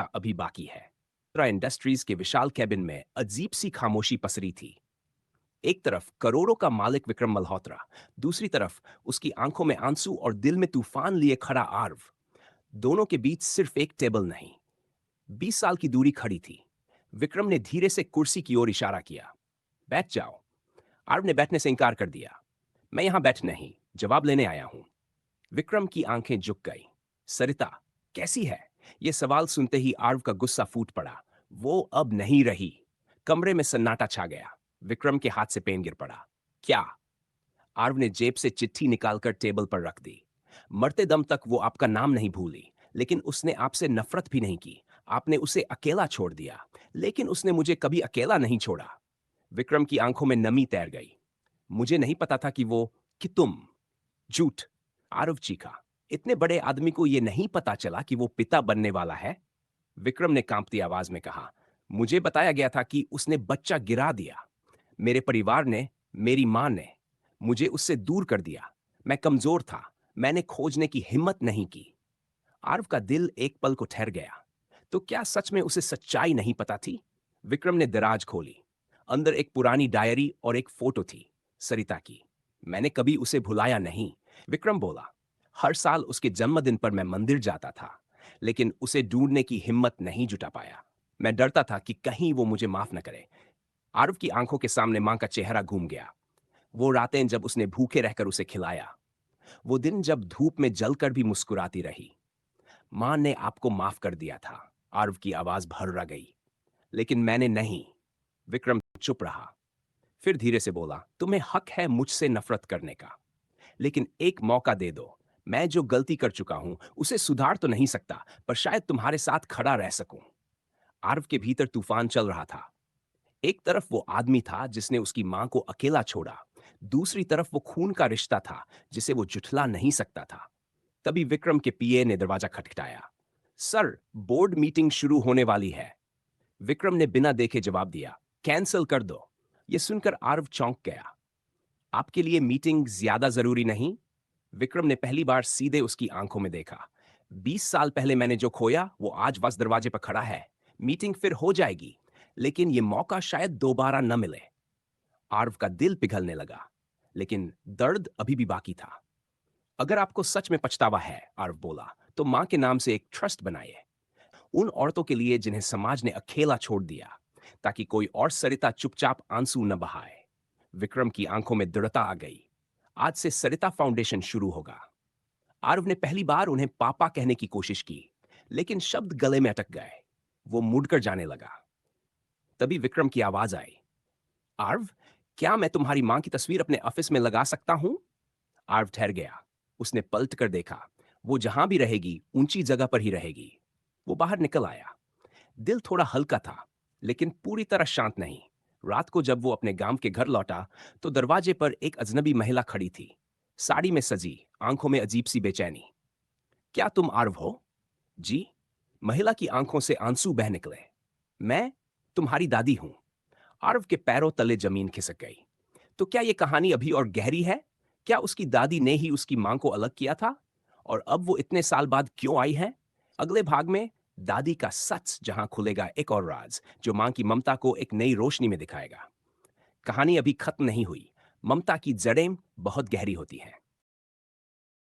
अभी बाकी है। मित्रा इंडस्ट्रीज के विशाल कैबिन में अजीब सी खामोशी पसरी थी। एक तरफ करोड़ों का मालिक विक्रम मल्होत्रा, दूसरी तरफ उसकी आंखों में आंसू और दिल में तूफान लिए खड़ा आर्व। दोनों के बीच सिर्फ एक टेबल नहीं, 20 साल की दूरी खड़ी थी। विक्रम ने धीरे से कुर्सी की ओर इशारा किया। बैठ जाओ। आर्व ने बैठने से इनकार कर दिया। मैं यहां बैठ नहीं, जवाब लेने आया हूं। विक्रम की आंखें झुक गई। सरिता कैसी है? यह सवाल सुनते ही आर्व का गुस्सा फूट पड़ा। वो अब नहीं रही। कमरे में सन्नाटा छा गया। विक्रम के हाथ से पेन गिर पड़ा। क्या? आर्व ने जेब से चिट्ठी निकालकर टेबल पर रख दी। मरते दम तक वो आपका नाम नहीं भूली, लेकिन उसने आपसे नफरत भी नहीं की। आपने उसे अकेला छोड़ दिया, लेकिन उसने मुझे कभी अकेला नहीं छोड़ा। विक्रम की आंखों में नमी तैर गई। मुझे नहीं पता था कि तुम। झूठ। आरव चीखा। इतने बड़े आदमी को यह नहीं पता चला कि वो पिता बनने वाला है? विक्रम ने कांपती आवाज में कहा। मुझे बताया गया था कि उसने बच्चा गिरा दिया। मेरे परिवार ने, मेरी मां ने मुझे उससे दूर कर दिया। मैं कमजोर था। मैंने खोजने की हिम्मत नहीं की। आरव का दिल एक पल को ठहर गया। तो क्या सच में उसे सच्चाई नहीं पता थी? विक्रम ने दराज खोली। अंदर एक पुरानी डायरी और एक फोटो थी, सरिता की। मैंने कभी उसे भुलाया नहीं, विक्रम बोला। हर साल उसके जन्मदिन पर मैं मंदिर जाता था, लेकिन उसे ढूंढने की हिम्मत नहीं जुटा पाया। मैं डरता था कि कहीं वो मुझे माफ न करे। आरव की आंखों के सामने मां का चेहरा घूम गया। वो रातें जब उसने भूखे रहकर उसे खिलाया, वो दिन जब धूप में जलकर भी मुस्कुराती रही। मां ने आपको माफ कर दिया था। आरव की आवाज भर्रा गई। लेकिन मैंने नहीं। विक्रम चुप रहा। फिर धीरे से बोला, तुम्हें हक है मुझसे नफरत करने का, लेकिन एक मौका दे दो। मैं जो गलती कर चुका हूं उसे सुधार तो नहीं सकता, पर शायद तुम्हारे साथ खड़ा रह सकूं। आरव के भीतर तूफान चल रहा था। एक तरफ वो आदमी था जिसने उसकी मां को अकेला छोड़ा, दूसरी तरफ वो खून का रिश्ता था जिसे वो जुठला नहीं सकता था। तभी विक्रम के पीए ने दरवाजा खटखटाया। सर, बोर्ड मीटिंग शुरू होने वाली है। विक्रम ने बिना देखे जवाब दिया, कैंसिल कर दो। यह सुनकर आरव चौंक गया। आपके लिए मीटिंग ज्यादा जरूरी नहीं? विक्रम ने पहली बार सीधे उसकी आंखों में देखा। 20 साल पहले मैंने जो खोया वो आज बस दरवाजे पर खड़ा है। मीटिंग फिर हो जाएगी, लेकिन ये मौका शायद दोबारा न मिले। आर्व का दिल पिघलने लगा, लेकिन दर्द अभी भी बाकी था। अगर आपको सच में पछतावा है, आर्व बोला, तो मां के नाम से एक ट्रस्ट बनाइए। उन औरतों के लिए जिन्हें समाज ने अकेला छोड़ दिया, ताकि कोई और सरिता चुपचाप आंसू न बहाए। विक्रम की आंखों में दृढ़ता आ गई। आज से सरिता फाउंडेशन शुरू होगा। आरव ने पहली बार उन्हें पापा कहने की कोशिश की, लेकिन शब्द गले में अटक गए। वो मुड़कर जाने लगा। तभी विक्रम की आवाज आई। आर्व, क्या मैं तुम्हारी मां की तस्वीर अपने ऑफिस में लगा सकता हूं? आर्व ठहर गया। उसने पलट कर देखा। वो जहां भी रहेगी ऊंची जगह पर ही रहेगी। वो बाहर निकल आया। दिल थोड़ा हल्का था, लेकिन पूरी तरह शांत नहीं। रात को जब वो अपने गांव के घर लौटा, तो दरवाजे पर एक अजनबी महिला खड़ी थी, साड़ी में सजी, आंखों में अजीब सी बेचैनी। क्या तुम आर्व हो? जी। महिला की आंखों से आंसू बह निकले। मैं तुम्हारी दादी हूं। आर्व के पैरों तले जमीन खिसक गई। तो क्या यह कहानी अभी और गहरी है? क्या उसकी दादी ने ही उसकी मां को अलग किया था? और अब वो इतने साल बाद क्यों आई है? अगले भाग में दादी का सच जहां खुलेगा एक और राज, जो मां की ममता को एक नई रोशनी में दिखाएगा। कहानी अभी खत्म नहीं हुई। ममता की जड़ें बहुत गहरी होती हैं।